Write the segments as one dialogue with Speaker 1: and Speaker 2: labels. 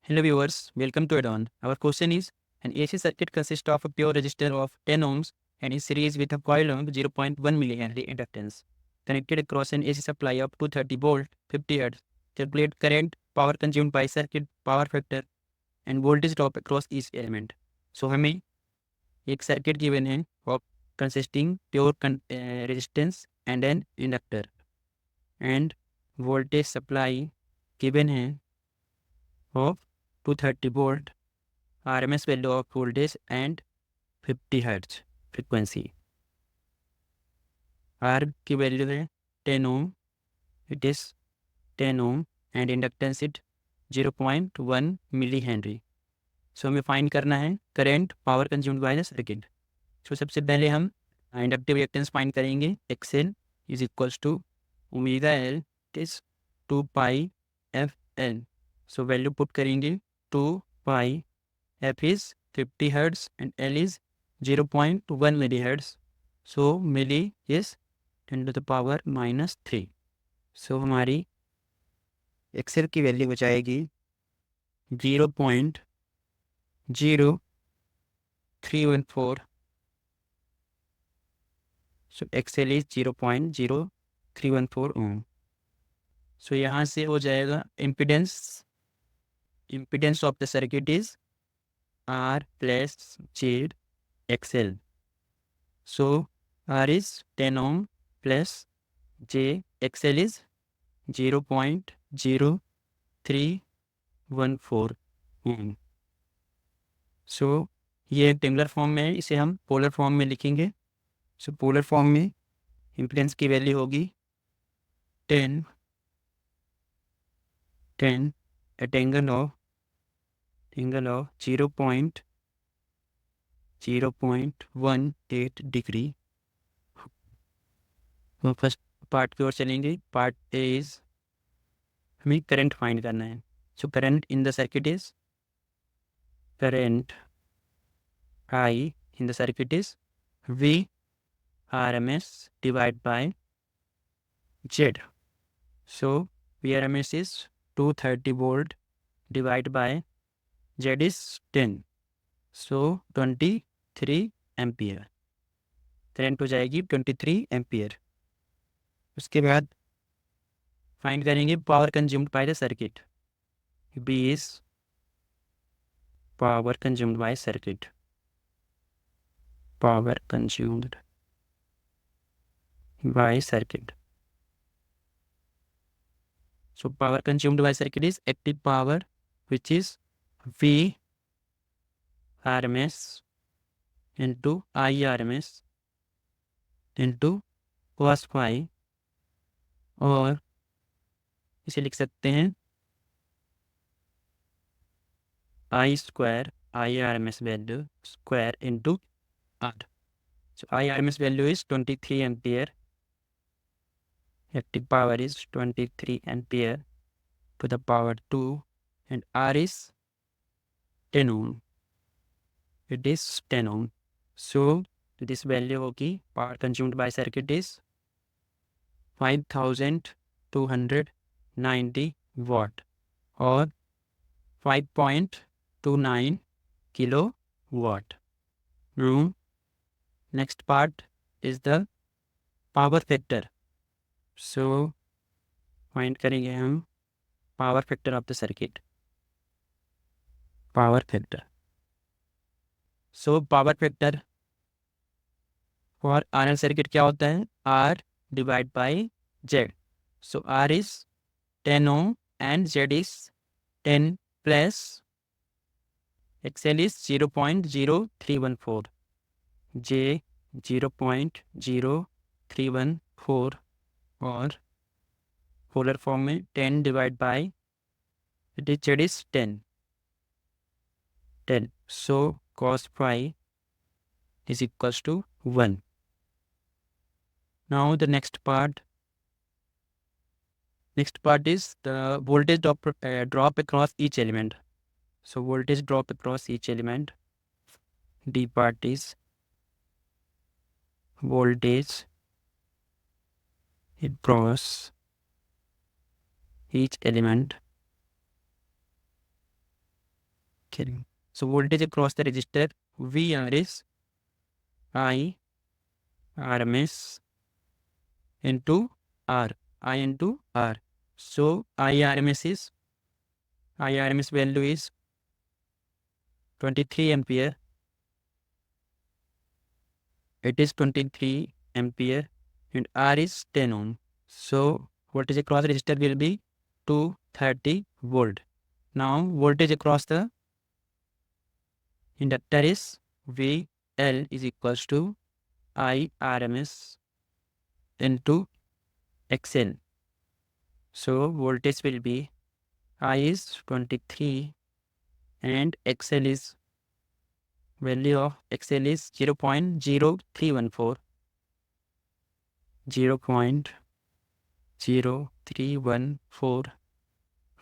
Speaker 1: Hello viewers, welcome to Add-on. Our question is, an AC circuit consists of a pure resistor of 10 ohms and is series with a coil of 0.1 millihenry inductance connected across an AC supply of 230 volt 50 Hz. Calculate current, power consumed by circuit, power factor and voltage drop across each element. So हमें एक circuit given है of consisting pure resistance and an inductor and voltage supply given है of 230 volt RMS value of voltage and 50 Hz frequency. R की value है 10 ohm, it is 10 ohm and inductance it 0.1 millihenry. So हमें find करना है current power consumed by the circuit. So सबसे पहले हम inductive reactance find करेंगे. XL is equals to omega L, it is 2 pi F L. So value put करेंगे 2 pi F is 50 Hz and L is 0.1 millihertz. So milli is 10 to the power minus 3. So हमारी XL की value हो जाएगी 0.0314. So XL is 0.0314 ohm. So यहाँ से हो जाएगा impedance of the circuit is R plus Z XL. So R is 10 ohm plus J XL is 0.0314 ohm. So ये rectangular form में है, इसे हम पोलर फॉर्म में लिखेंगे. सो पोलर फॉर्म में इम्पीडेंस की वैल्यू होगी 10 एट एंगल ऑफ 0.18 डिग्री. तो फर्स्ट पार्ट की ओर चलेंगे. पार्ट ए इज हमें करंट फाइंड करना है. So current in the circuit is current I in the circuit is V RMS divided by Z. So VRMS is 230 volt divided by Z is 10. So 23 ampere. Current हो जाएगी 23 ampere. उसके बाद find करेंगे power consumed by the circuit. B is power consumed by circuit. Power consumed by circuit. So power consumed by circuit is active power, which is V RMS into I RMS into cos phi, और इसे लिख सकते हैं I square I RMS value square into R. So I RMS value is 23 ampere. Active power is 23 ampere to the power 2 and R is 10 ohm. It is 10 ohm. So this value होगी power consumed by circuit is 5290 watt or 5.29 kilowatt. Next part is the power factor. So find करेंगे हम power factor of the circuit. Power factor. So power factor for RL circuit क्या होता है? R divided by Z. So R is 10 ohm and Z is 10 plus XL is 0.0314. J 0.0314 और polar form में 10 divide by Z is 10. So cos phi is equals to 1. Now the next part is the voltage drop across each element. So voltage drop across each element. D part is voltage across each element. So voltage across the resistor VR is I RMS into R. I into R. So IRMS value is 23 ampere. It is 23 ampere and R is 10 ohm. So voltage across the resistor will be 230 volt. Now voltage across the inductor is VL is equals to I RMS into XL. So voltage will be I is 23 and XL is value of XL is 0.0314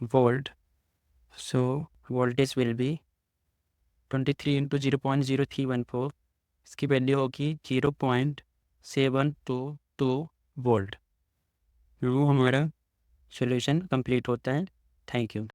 Speaker 1: volt. So voltage will be 23 into 0.0314. इसकी value होगी 0.722 volt. वो हमारा solution complete होता है। Thank you.